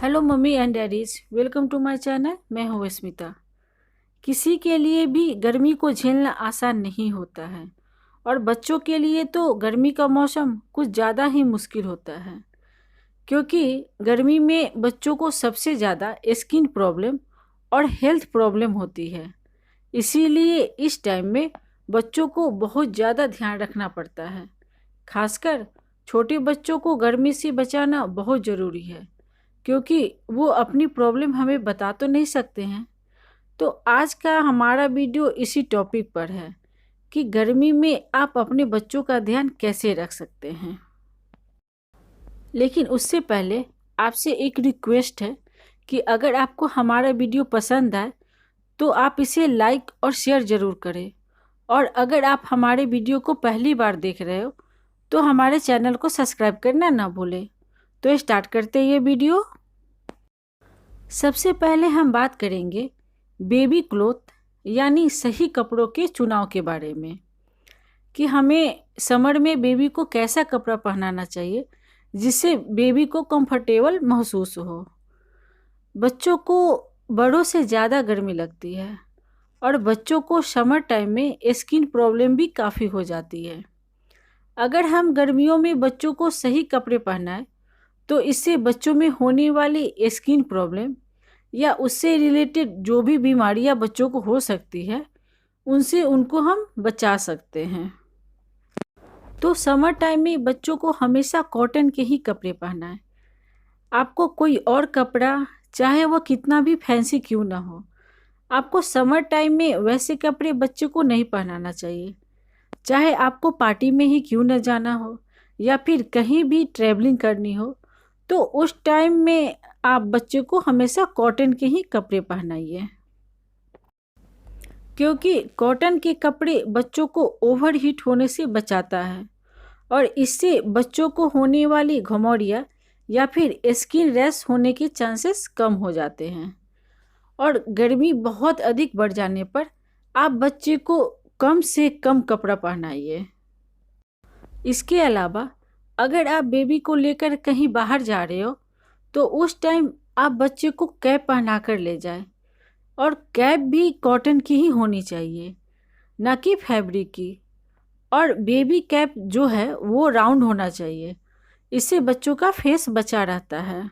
Hello mummy and daddies, welcome to my channel. मैं हूँ स्मिता। किसी के लिए भी गर्मी को झेलना आसान नहीं होता है और बच्चों के लिए तो गर्मी का मौसम कुछ ज़्यादा ही मुश्किल होता है, क्योंकि गर्मी में बच्चों को सबसे ज़्यादा स्किन प्रॉब्लम और हेल्थ प्रॉब्लम होती है। इसीलिए इस टाइम में बच्चों को बहुत ज़्यादा ध्यान रखना पड़ता है। खासकर छोटे बच्चों को गर्मी से बचाना बहुत ज़रूरी है, क्योंकि वो अपनी प्रॉब्लम हमें बता तो नहीं सकते हैं। तो आज का हमारा वीडियो इसी टॉपिक पर है कि गर्मी में आप अपने बच्चों का ध्यान कैसे रख सकते हैं। लेकिन उससे पहले आपसे एक रिक्वेस्ट है कि अगर आपको हमारा वीडियो पसंद आए तो आप इसे लाइक और शेयर ज़रूर करें, और अगर आप हमारे वीडियो को पहली बार देख रहे हो तो हमारे चैनल को सब्सक्राइब करना ना भूलें। तो स्टार्ट करते हैं ये वीडियो। सबसे पहले हम बात करेंगे बेबी क्लोथ यानी सही कपड़ों के चुनाव के बारे में, कि हमें समर में बेबी को कैसा कपड़ा पहनाना चाहिए जिससे बेबी को कंफर्टेबल महसूस हो। बच्चों को बड़ों से ज़्यादा गर्मी लगती है और बच्चों को समर टाइम में स्किन प्रॉब्लम भी काफ़ी हो जाती है। अगर हम गर्मियों में बच्चों को सही कपड़े पहनाएं तो इससे बच्चों में होने वाली स्किन प्रॉब्लम या उससे रिलेटेड जो भी बीमारियां बच्चों को हो सकती है उनसे उनको हम बचा सकते हैं। तो समर टाइम में बच्चों को हमेशा कॉटन के ही कपड़े पहनाएं। आपको कोई और कपड़ा, चाहे वो कितना भी फैंसी क्यों ना हो, आपको समर टाइम में वैसे कपड़े बच्चों को नहीं पहनाना चाहिए। चाहे आपको पार्टी में ही क्यों न जाना हो या फिर कहीं भी ट्रैवलिंग करनी हो, तो उस टाइम में आप बच्चे को हमेशा कॉटन के ही कपड़े पहनाइए, क्योंकि कॉटन के कपड़े बच्चों को ओवर हीट होने से बचाता है और इससे बच्चों को होने वाली घमौरिया या फिर स्किन रैश होने के चांसेस कम हो जाते हैं। और गर्मी बहुत अधिक बढ़ जाने पर आप बच्चे को कम से कम कपड़ा पहनाइए। इसके अलावा अगर आप बेबी को लेकर कहीं बाहर जा रहे हो तो उस टाइम आप बच्चे को कैप पहना कर ले जाएं, और कैप भी कॉटन की ही होनी चाहिए, ना कि फैब्रिक की। और बेबी कैप जो है वो राउंड होना चाहिए, इससे बच्चों का फेस बचा रहता है।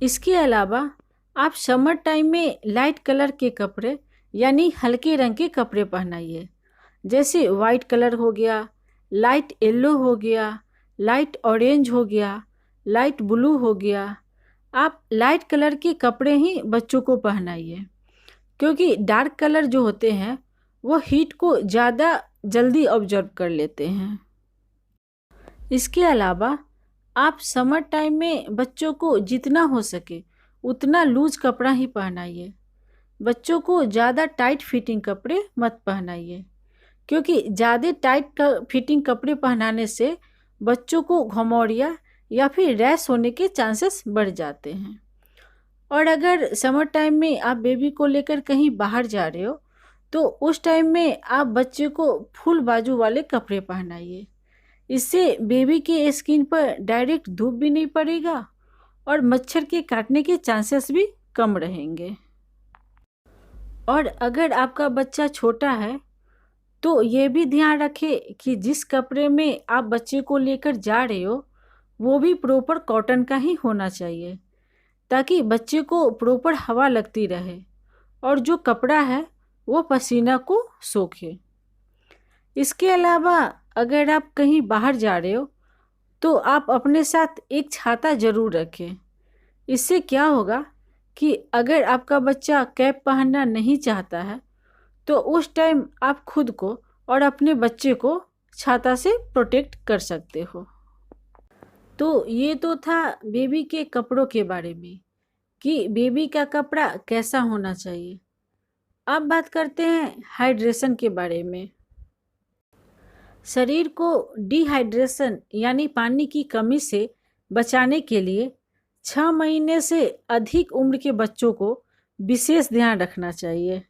इसके अलावा आप समर टाइम में लाइट कलर के कपड़े यानी हल्के रंग के कपड़े पहनाइए, जैसे वाइट कलर हो गया, लाइट येलो हो गया, लाइट ऑरेंज हो गया, लाइट ब्लू हो गया। आप लाइट कलर के कपड़े ही बच्चों को पहनाइए, क्योंकि डार्क कलर जो होते हैं वो हीट को ज़्यादा जल्दी ऑब्जर्व कर लेते हैं। इसके अलावा आप समर टाइम में बच्चों को जितना हो सके उतना लूज कपड़ा ही पहनाइए। बच्चों को ज़्यादा टाइट फिटिंग कपड़े मत पहनाइए, क्योंकि ज़्यादा टाइट फिटिंग कपड़े पहनाने से बच्चों को घमौरिया या फिर रैश होने के चांसेस बढ़ जाते हैं। और अगर समर टाइम में आप बेबी को लेकर कहीं बाहर जा रहे हो तो उस टाइम में आप बच्चे को फुल बाजू वाले कपड़े पहनाइए। इससे बेबी के स्किन पर डायरेक्ट धूप भी नहीं पड़ेगा और मच्छर के काटने के चांसेस भी कम रहेंगे। और अगर आपका बच्चा छोटा है तो ये भी ध्यान रखें कि जिस कपड़े में आप बच्चे को लेकर जा रहे हो वो भी प्रॉपर कॉटन का ही होना चाहिए, ताकि बच्चे को प्रॉपर हवा लगती रहे और जो कपड़ा है वो पसीना को सोखे। इसके अलावा अगर आप कहीं बाहर जा रहे हो तो आप अपने साथ एक छाता ज़रूर रखें। इससे क्या होगा कि अगर आपका बच्चा कैप पहनना नहीं चाहता है तो उस टाइम आप खुद को और अपने बच्चे को छाता से प्रोटेक्ट कर सकते हो। तो ये तो था बेबी के कपड़ों के बारे में, कि बेबी का कपड़ा कैसा होना चाहिए। अब बात करते हैं हाइड्रेशन के बारे में। शरीर को डिहाइड्रेशन यानी पानी की कमी से बचाने के लिए 6 महीने से अधिक उम्र के बच्चों को विशेष ध्यान रखना चाहिए।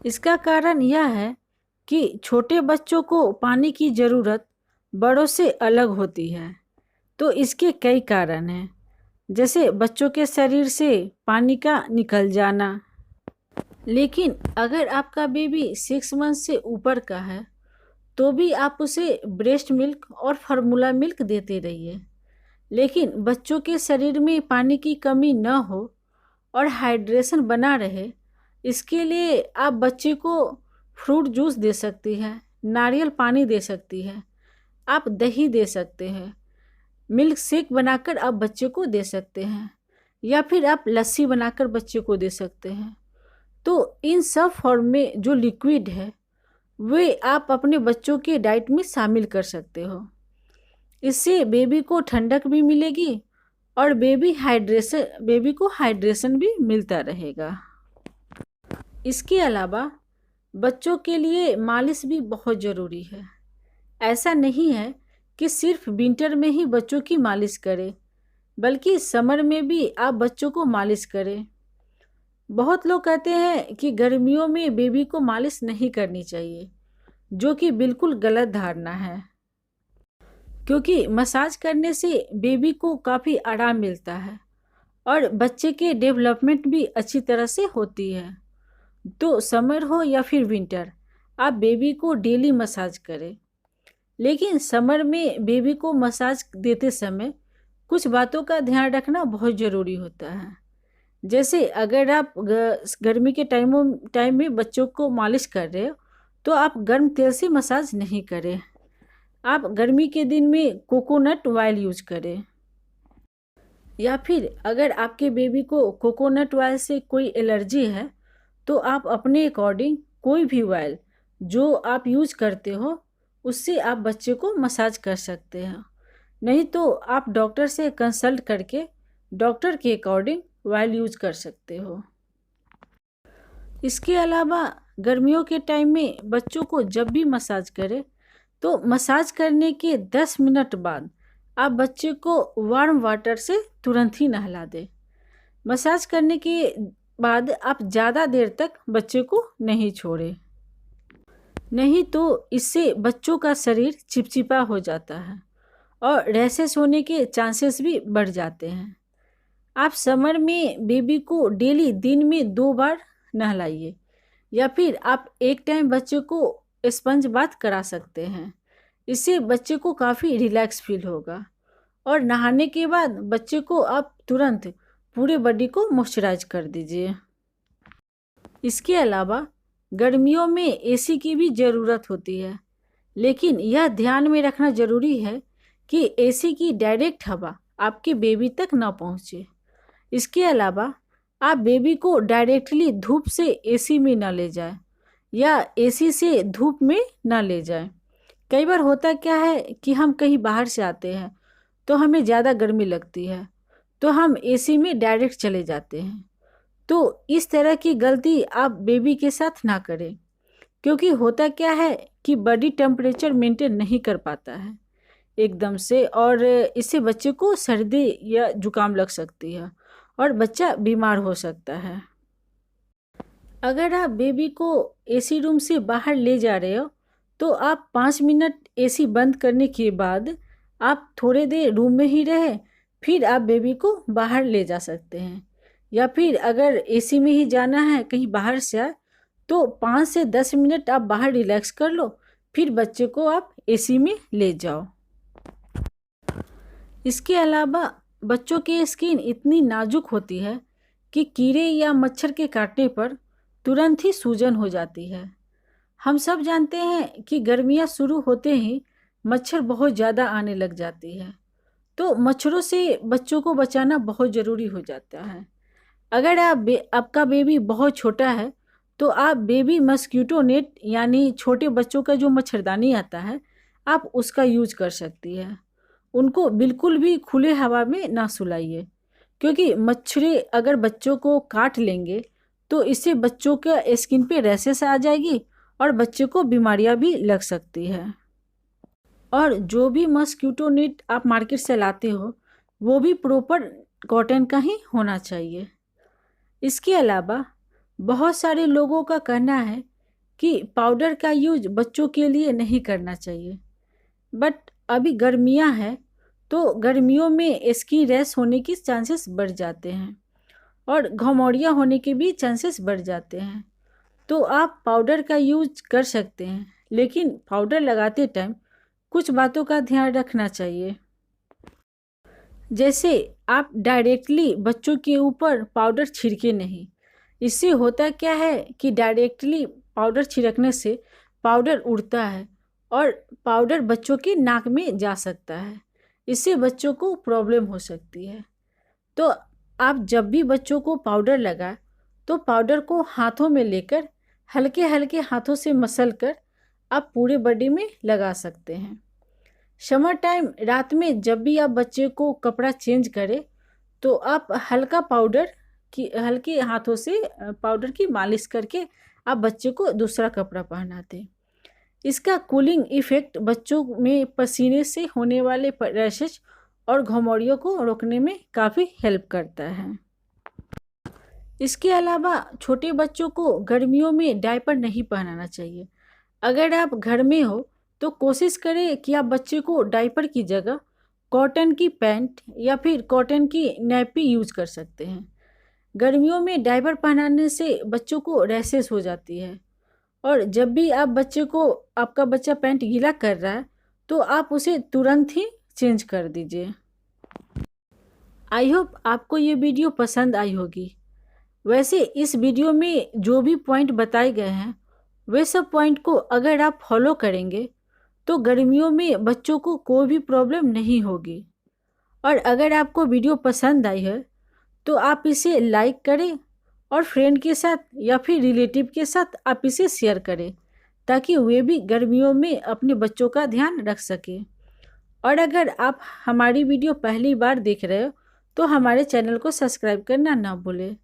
इसका कारण यह है कि छोटे बच्चों को पानी की ज़रूरत बड़ों से अलग होती है, तो इसके कई कारण हैं। जैसे बच्चों के शरीर से पानी का निकल जाना। लेकिन अगर आपका बेबी 6 मंथ से ऊपर का है तो भी आप उसे ब्रेस्ट मिल्क और फार्मूला मिल्क देते रहिए। लेकिन बच्चों के शरीर में पानी की कमी न हो और हाइड्रेशन बना रहे, इसके लिए आप बच्चे को फ्रूट जूस दे सकती हैं, नारियल पानी दे सकती है, आप दही दे सकते हैं, मिल्क शेक बनाकर आप बच्चे को दे सकते हैं, या फिर आप लस्सी बनाकर बच्चे को दे सकते हैं। तो इन सब फॉर्म में जो लिक्विड है वे आप अपने बच्चों के डाइट में शामिल कर सकते हो। इससे बेबी को ठंडक भी मिलेगी और बेबी को हाइड्रेशन भी मिलता रहेगा। इसके अलावा बच्चों के लिए मालिश भी बहुत ज़रूरी है। ऐसा नहीं है कि सिर्फ विंटर में ही बच्चों की मालिश करें, बल्कि समर में भी आप बच्चों को मालिश करें। बहुत लोग कहते हैं कि गर्मियों में बेबी को मालिश नहीं करनी चाहिए, जो कि बिल्कुल गलत धारणा है, क्योंकि मसाज करने से बेबी को काफ़ी आराम मिलता है और बच्चे के डेवलपमेंट भी अच्छी तरह से होती है। तो समर हो या फिर विंटर, आप बेबी को डेली मसाज करें। लेकिन समर में बेबी को मसाज देते समय कुछ बातों का ध्यान रखना बहुत ज़रूरी होता है। जैसे अगर आप गर्मी के टाइम में बच्चों को मालिश कर रहे हो तो आप गर्म तेल से मसाज नहीं करें। आप गर्मी के दिन में कोकोनट ऑयल यूज करें, या फिर अगर आपके बेबी को कोकोनट ऑयल से एलर्जी एलर्जी है तो आप अपने अकॉर्डिंग कोई भी ऑयल जो आप यूज करते हो उससे आप बच्चे को मसाज कर सकते हैं। नहीं तो आप डॉक्टर से कंसल्ट करके डॉक्टर के अकॉर्डिंग ऑयल यूज कर सकते हो। इसके अलावा गर्मियों के टाइम में बच्चों को जब भी मसाज करें तो मसाज करने के 10 मिनट बाद आप बच्चे को वार्म वाटर से तुरंत ही नहला दें। मसाज करने के बाद आप ज़्यादा देर तक बच्चे को नहीं छोड़ें, नहीं तो इससे बच्चों का शरीर चिपचिपा हो जाता है और रैशेस होने के चांसेस भी बढ़ जाते हैं। आप समर में बेबी को डेली दिन में 2 बार नहलाइए, या फिर आप एक टाइम बच्चे को स्पंज बाथ करा सकते हैं। इससे बच्चे को काफ़ी रिलैक्स फील होगा और नहाने के बाद बच्चे को आप तुरंत पूरे बॉडी को मॉइस्चराइज कर दीजिए। इसके अलावा गर्मियों में एसी की भी ज़रूरत होती है, लेकिन यह ध्यान में रखना ज़रूरी है कि एसी की डायरेक्ट हवा आपके बेबी तक न पहुँचे। इसके अलावा आप बेबी को डायरेक्टली धूप से एसी में न ले जाए या एसी से धूप में न ले जाए। कई बार होता क्या है कि हम कहीं बाहर से आते हैं तो हमें ज़्यादा गर्मी लगती है तो हम एसी में डायरेक्ट चले जाते हैं। तो इस तरह की गलती आप बेबी के साथ ना करें, क्योंकि होता क्या है कि बॉडी टेम्परेचर मेंटेन नहीं कर पाता है एकदम से, और इससे बच्चे को सर्दी या जुकाम लग सकती है और बच्चा बीमार हो सकता है। अगर आप बेबी को एसी रूम से बाहर ले जा रहे हो तो आप 5 मिनट एसी बंद करने के बाद आप थोड़े देर रूम में ही रहें, फिर आप बेबी को बाहर ले जा सकते हैं। या फिर अगर एसी में ही जाना है, कहीं बाहर से आए, तो 5 से 10 मिनट आप बाहर रिलैक्स कर लो, फिर बच्चे को आप एसी में ले जाओ। इसके अलावा बच्चों की स्किन इतनी नाजुक होती है कि कीड़े या मच्छर के काटने पर तुरंत ही सूजन हो जाती है। हम सब जानते हैं कि गर्मियाँ शुरू होते ही मच्छर बहुत ज़्यादा आने लग जाती है, तो मच्छरों से बच्चों को बचाना बहुत ज़रूरी हो जाता है। अगर आपका बेबी बहुत छोटा है तो आप बेबी मस्कीटो नेट यानी छोटे बच्चों का जो मच्छरदानी आता है आप उसका यूज कर सकती है। उनको बिल्कुल भी खुले हवा में ना सुलाइए, क्योंकि मच्छरें अगर बच्चों को काट लेंगे तो इससे बच्चों का स्किन पे रैशेस आ जाएगी और बच्चे को बीमारियां भी लग सकती है। और जो भी मस्कीटो नेट आप मार्केट से लाते हो वो भी प्रॉपर कॉटन का ही होना चाहिए। इसके अलावा बहुत सारे लोगों का कहना है कि पाउडर का यूज बच्चों के लिए नहीं करना चाहिए, बट अभी गर्मियां हैं तो गर्मियों में स्किन रैश होने के चांसेस बढ़ जाते हैं और घमौड़ियाँ होने के भी चांसेस बढ़ जाते हैं। तो आप पाउडर का यूज कर सकते हैं, लेकिन पाउडर लगाते टाइम कुछ बातों का ध्यान रखना चाहिए। जैसे आप डायरेक्टली बच्चों के ऊपर पाउडर छिड़के नहीं। इससे होता क्या है कि डायरेक्टली पाउडर छिड़कने से पाउडर उड़ता है और पाउडर बच्चों के नाक में जा सकता है। इससे बच्चों को प्रॉब्लम हो सकती है। तो आप जब भी बच्चों को पाउडर लगाए तो पाउडर को हाथों में लेकर हल्के हल्के हाथों से मसल कर आप पूरे बॉडी में लगा सकते हैं। समर टाइम रात में जब भी आप बच्चे को कपड़ा चेंज करें तो आप हल्के हाथों से पाउडर की मालिश करके आप बच्चे को दूसरा कपड़ा पहनाते हैं। इसका कूलिंग इफ़ेक्ट बच्चों में पसीने से होने वाले रैशेज और घमौड़ियों को रोकने में काफ़ी हेल्प करता है। इसके अलावा छोटे बच्चों को गर्मियों में डायपर नहीं पहनाना चाहिए। अगर आप घर में हो तो कोशिश करें कि आप बच्चे को डायपर की जगह कॉटन की पैंट या फिर कॉटन की नैपी यूज कर सकते हैं। गर्मियों में डायपर पहनाने से बच्चों को रैशेस हो जाती है और जब भी आपका बच्चा पैंट गीला कर रहा है तो आप उसे तुरंत ही चेंज कर दीजिए। आई होप आपको ये वीडियो पसंद आई होगी। वैसे इस वीडियो में जो भी पॉइंट बताए गए हैं वे सब पॉइंट को अगर आप फॉलो करेंगे तो गर्मियों में बच्चों को कोई भी प्रॉब्लम नहीं होगी। और अगर आपको वीडियो पसंद आई है तो आप इसे लाइक करें और फ्रेंड के साथ या फिर रिलेटिव के साथ आप इसे शेयर करें ताकि वे भी गर्मियों में अपने बच्चों का ध्यान रख सकें। और अगर आप हमारी वीडियो पहली बार देख रहे हो तो हमारे चैनल को सब्सक्राइब करना ना भूलें।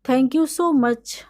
Thank you so much.